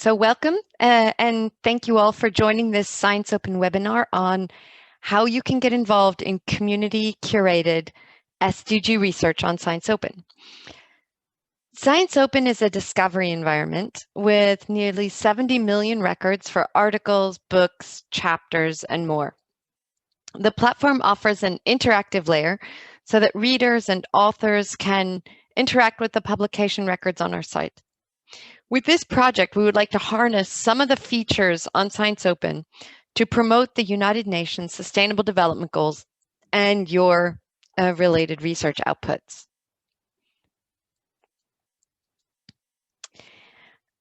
So welcome and thank you all for joining this ScienceOpen webinar on how you can get involved in community-curated SDG research on ScienceOpen. ScienceOpen is a discovery environment with nearly 70 million records for articles, books, chapters, and more. The platform offers an interactive layer so that readers and authors can interact with the publication records on our site. With this project, we would like to harness some of the features on ScienceOpen to promote the United Nations Sustainable Development Goals and your related research outputs.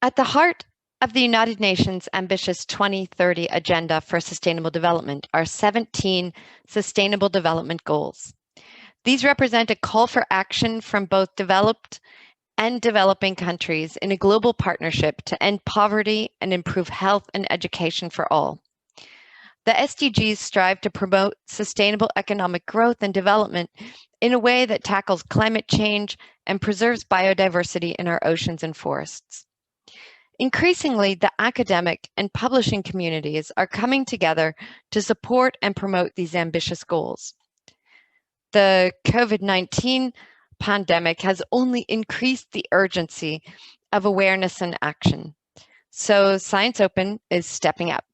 At the heart of the United Nations ambitious 2030 Agenda for Sustainable Development are 17 Sustainable Development Goals. These represent a call for action from both developed and developing countries in a global partnership to end poverty and improve health and education for all. The SDGs strive to promote sustainable economic growth and development in a way that tackles climate change and preserves biodiversity in our oceans and forests. Increasingly, the academic and publishing communities are coming together to support and promote these ambitious goals. The COVID-19 pandemic has only increased the urgency of awareness and action. So ScienceOpen is stepping up.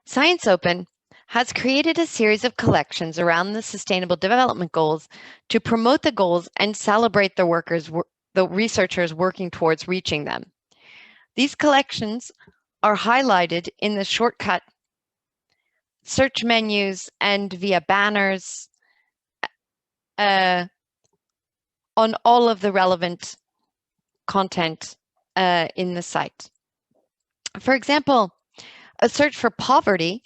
ScienceOpen has created a series of collections around the Sustainable Development Goals to promote the goals and celebrate the researchers working towards reaching them. These collections are highlighted in the shortcut search menus and via banners on all of the relevant content in the site. For example, a search for poverty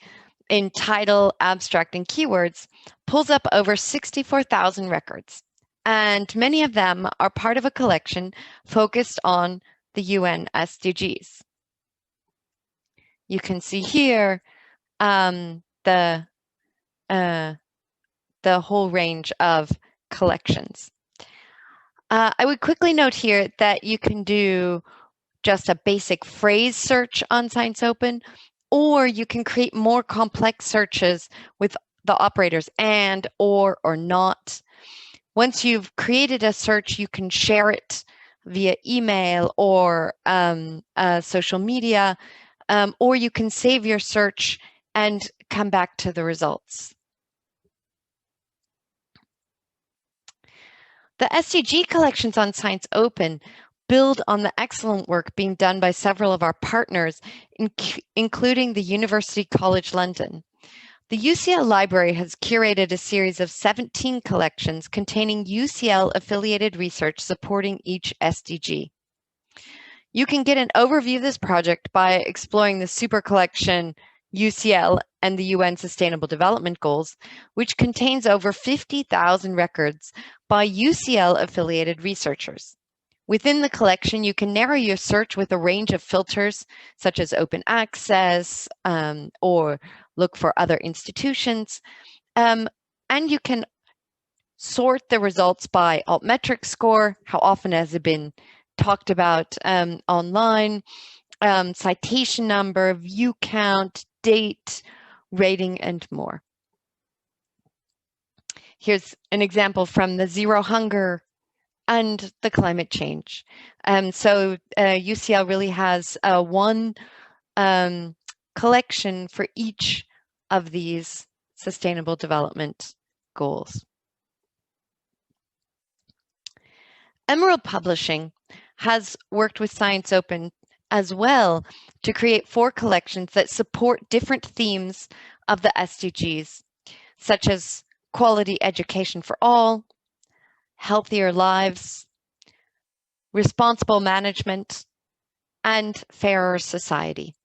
in title, abstract, and keywords pulls up over 64,000 records, and many of them are part of a collection focused on the UN SDGs. You can see here the whole range of collections. I would quickly note here that you can do just a basic phrase search on ScienceOpen, or you can create more complex searches with the operators and, or not. Once you've created a search, you can share it via email or social media, or you can save your search and come back to the results. The SDG collections on ScienceOpen build on the excellent work being done by several of our partners, including the University College London. The UCL Library has curated a series of 17 collections containing UCL-affiliated research supporting each SDG. You can get an overview of this project by exploring the super collection UCL and the UN Sustainable Development Goals, which contains over 50,000 records by UCL-affiliated researchers. Within the collection, you can narrow your search with a range of filters, such as open access or look for other institutions. And you can sort the results by altmetric score, how often has it been talked about online, citation number, view count, date, rating, and more. Here's an example from the Zero Hunger and the climate change. So UCL really has one collection for each of these sustainable development goals. Emerald Publishing has worked with ScienceOpen as well to create 4 collections that support different themes of the SDGs, such as quality education for all, healthier lives, responsible management, and fairer society.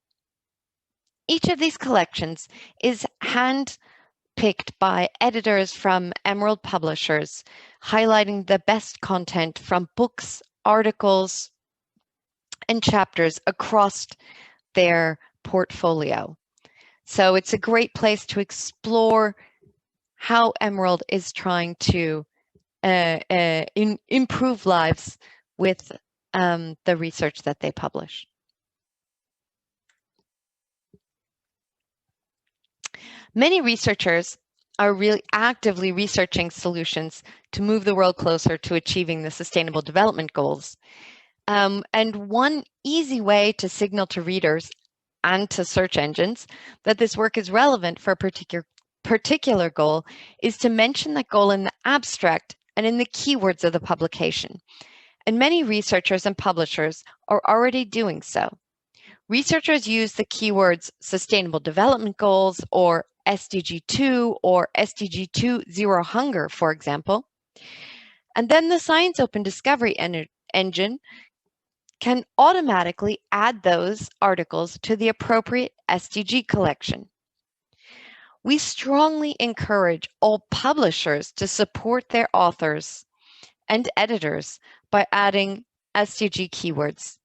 Each of these collections is hand-picked by editors from Emerald Publishers, highlighting the best content from books, articles, and chapters across their portfolio. So it's a great place to explore how Emerald is trying to improve lives with the research that they publish. Many researchers are really actively researching solutions to move the world closer to achieving the Sustainable Development Goals. And one easy way to signal to readers and to search engines that this work is relevant for a particular goal is to mention that goal in the abstract and in the keywords of the publication. And many researchers and publishers are already doing so. Researchers use the keywords Sustainable Development Goals or SDG 2 or SDG 2 Zero Hunger, for example. And then the ScienceOpen Discovery Engine can automatically add those articles to the appropriate SDG collection. We strongly encourage all publishers to support their authors and editors by adding SDG keywords.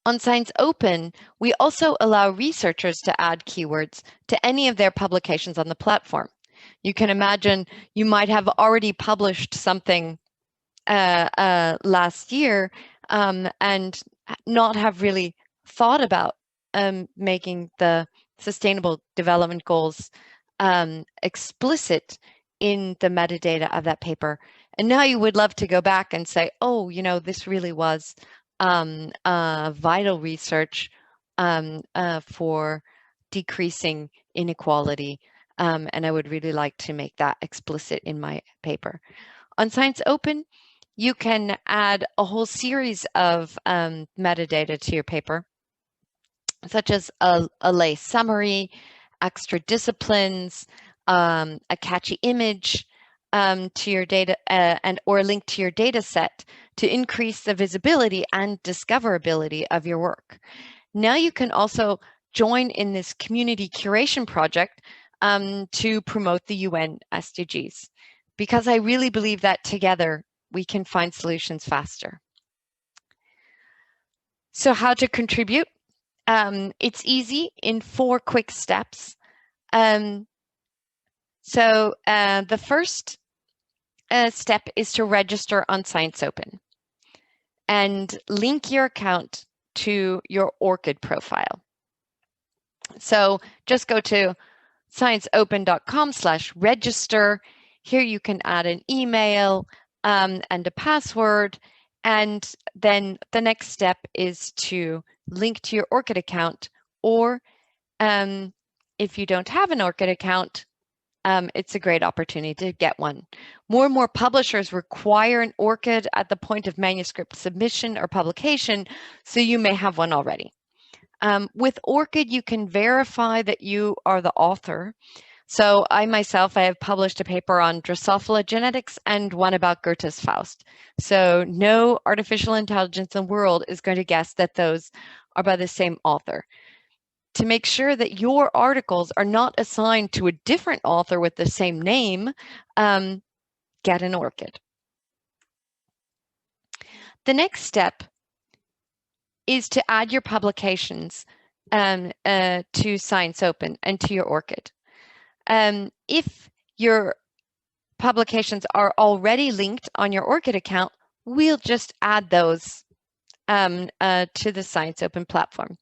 On ScienceOpen, we also allow researchers to add keywords to any of their publications on the platform. You can imagine you might have already published something last year and not have really thought about making the Sustainable Development Goals explicit in the metadata of that paper. And now you would love to go back and say, oh, you know, this really was vital research for decreasing inequality. And I would really like to make that explicit in my paper. On ScienceOpen, you can add a whole series of metadata to your paper, such as a lay summary, extra disciplines, a catchy image to your data or a link to your data set to increase the visibility and discoverability of your work. Now you can also join in this community curation project to promote the UN SDGs, because I really believe that together we can find solutions faster. So how to contribute? It's easy in 4 quick steps. The first step is to register on ScienceOpen and link your account to your ORCID profile. So just go to scienceopen.com/register. Here you can add an email and a password. And then the next step is to link to your ORCID account, or if you don't have an ORCID account, it's a great opportunity to get one. More and more publishers require an ORCID at the point of manuscript submission or publication, so you may have one already. With ORCID, you can verify that you are the author. So I have published a paper on Drosophila genetics and one about Goethe's Faust. So no artificial intelligence in the world is going to guess that those are by the same author. To make sure that your articles are not assigned to a different author with the same name, get an ORCID. The next step is to add your publications to ScienceOpen and to your ORCID. If your publications are already linked on your ORCID account, we'll just add those to the ScienceOpen platform.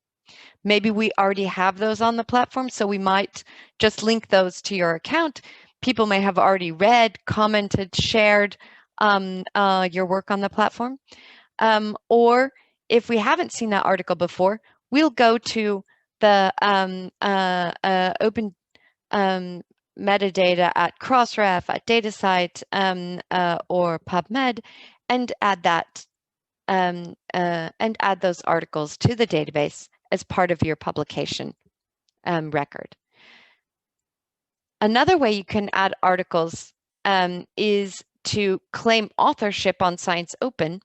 Maybe we already have those on the platform, so we might just link those to your account. People may have already read, commented, shared your work on the platform. Or if we haven't seen that article before, we'll go to the open metadata at Crossref, at DataCite, or PubMed, and add that and add those articles to the database as part of your publication record. Another way you can add articles is to claim authorship on ScienceOpen.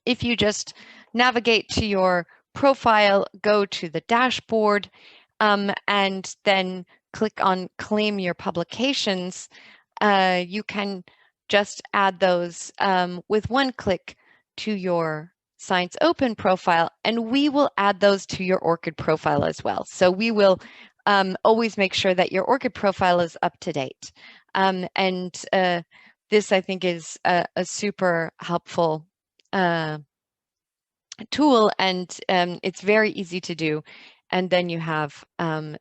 If you just navigate to your profile, go to the dashboard, and then click on Claim Your Publications, you can just add those with one click to your ScienceOpen profile, and we will add those to your ORCID profile as well. So we will always make sure that your ORCID profile is up to date. this, I think, is a super helpful tool, and it's very easy to do. And then you have an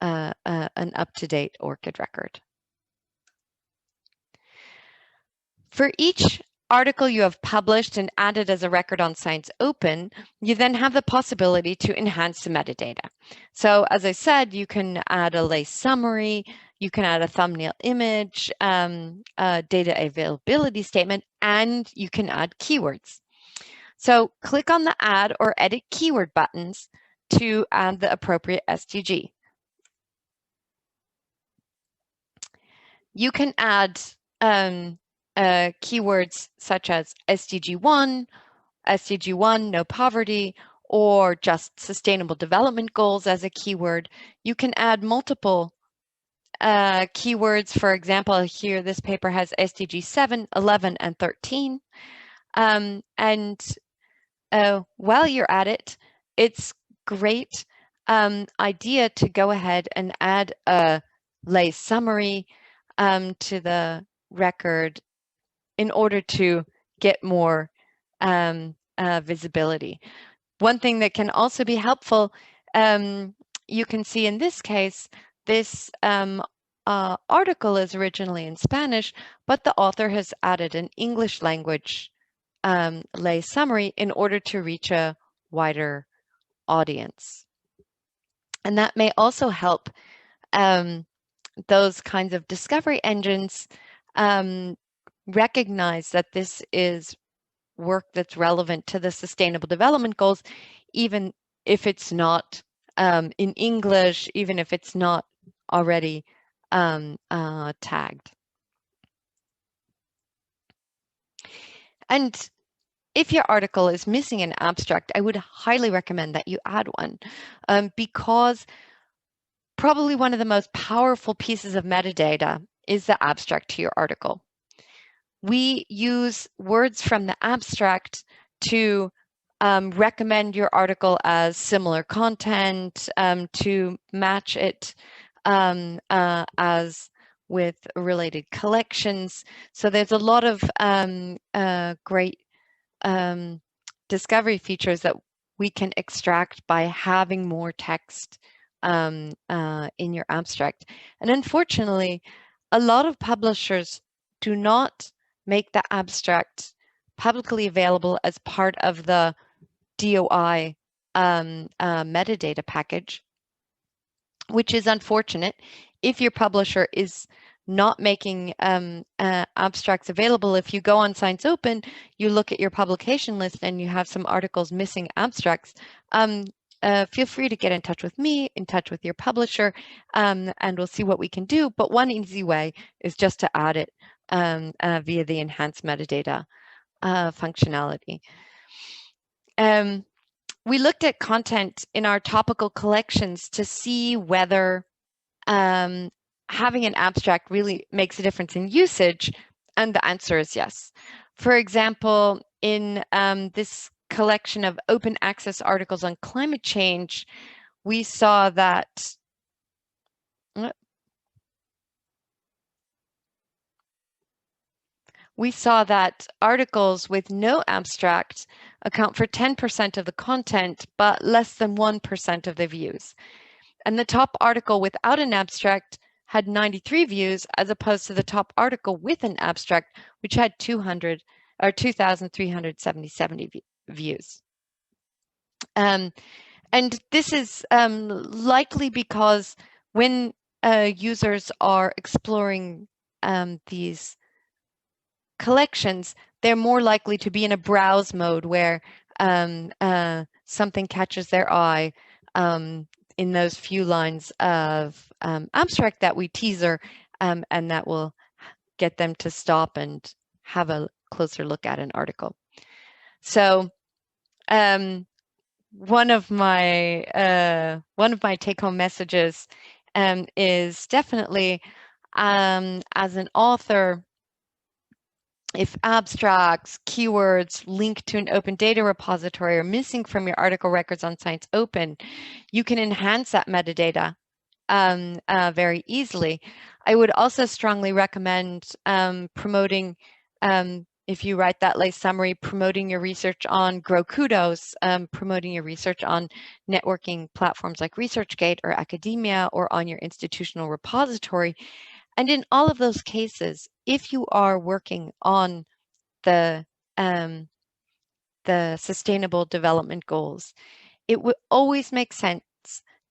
up-to-date ORCID record. For each article you have published and added as a record on ScienceOpen, you then have the possibility to enhance the metadata. So as I said, you can add a lay summary, you can add a thumbnail image, a data availability statement, and you can add keywords. So click on the Add or Edit Keyword buttons to add the appropriate SDG. You can add keywords such as SDG 1, no poverty, or just sustainable development goals as a keyword. You can add multiple keywords. For example, here this paper has SDG 7, 11, and 13. While you're at it, it's great idea to go ahead and add a lay summary to the record in order to get more visibility. One thing that can also be helpful, you can see in this case, this article is originally in Spanish, but the author has added an English language lay summary in order to reach a wider audience. And that may also help those kinds of discovery engines recognize that this is work that's relevant to the Sustainable Development Goals, even if it's not in English, even if it's not already tagged. And if your article is missing an abstract, I would highly recommend that you add one, because probably one of the most powerful pieces of metadata is the abstract to your article. We use words from the abstract to recommend your article as similar content, to match it as with related collections. So there's a lot of great discovery features that we can extract by having more text in your abstract. And unfortunately, a lot of publishers do not make the abstract publicly available as part of the DOI metadata package, which is unfortunate. If your publisher is not making abstracts available, if you go on ScienceOpen, you look at your publication list and you have some articles missing abstracts, feel free to get in touch with me, in touch with your publisher, and we'll see what we can do. But one easy way is just to add it via the enhanced metadata functionality. We looked at content in our topical collections to see whether having an abstract really makes a difference in usage, and the answer is yes. For example, in this collection of open access articles on climate change, we saw that articles with no abstract account for 10% of the content, but less than 1% of the views. And the top article without an abstract had 93 views, as opposed to the top article with an abstract, which had 2,377 views. And this is likely because when users are exploring these collections, they're more likely to be in a browse mode where something catches their eye in those few lines of abstract that we teaser, and that will get them to stop and have a closer look at an article. So one of my take-home messages is definitely, as an author, if abstracts, keywords, link to an open data repository are missing from your article records on ScienceOpen, you can enhance that metadata very easily. I would also strongly recommend promoting, if you write that lay summary, promoting your research on Grow Kudos, promoting your research on networking platforms like ResearchGate or academia, or on your institutional repository. And in all of those cases, if you are working on the Sustainable Development Goals, it would always make sense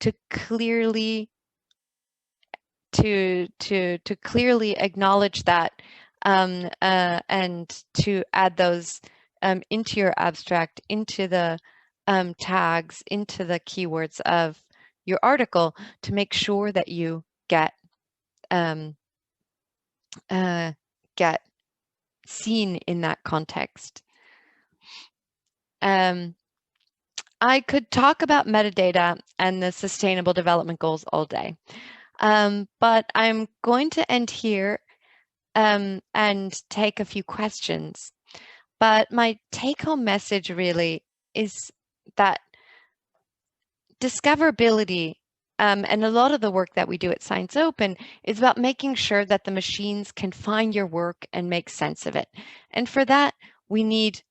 to clearly clearly acknowledge that and to add those into your abstract, into the tags, into the keywords of your article, to make sure that you get seen in that context. I could talk about metadata and the Sustainable Development Goals all day, but I'm going to end here and take a few questions. But my take-home message really is that discoverability, and a lot of the work that we do at ScienceOpen, is about making sure that the machines can find your work and make sense of it. And for that, we need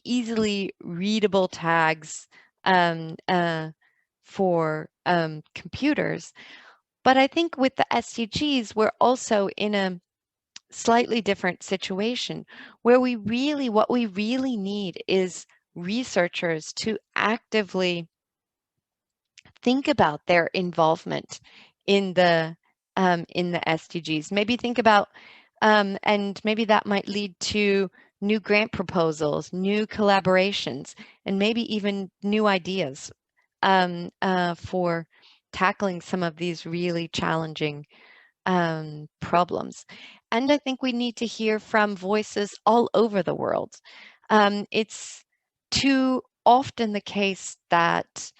easily readable tags for computers. But I think with the SDGs, we're also in a slightly different situation where what we really need is researchers to actively think about their involvement in the SDGs. Maybe think about, and maybe that might lead to new grant proposals, new collaborations, and maybe even new ideas for tackling some of these really challenging problems. And I think we need to hear from voices all over the world. It's too often the case that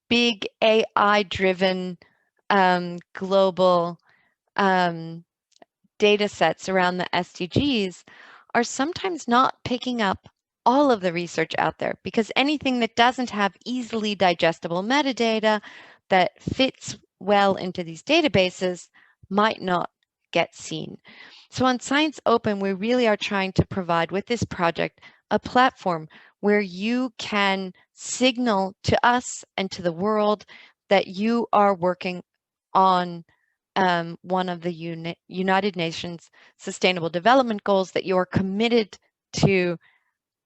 big AI-driven global data sets around the SDGs are sometimes not picking up all of the research out there, because anything that doesn't have easily digestible metadata that fits well into these databases might not get seen. So on ScienceOpen, we really are trying to provide with this project a platform where you can signal to us and to the world that you are working on one of the United Nations Sustainable Development Goals, that you are committed to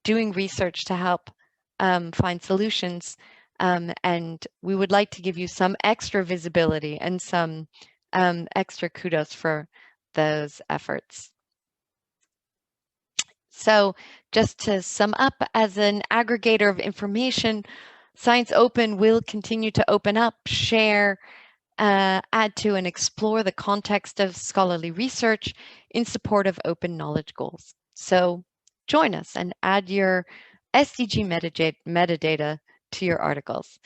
doing research to help find solutions. And we would like to give you some extra visibility and some extra kudos for those efforts. So just to sum up, as an aggregator of information, ScienceOpen will continue to open up, share, add to, and explore the context of scholarly research in support of open knowledge goals. So join us and add your SDG metadata to your articles.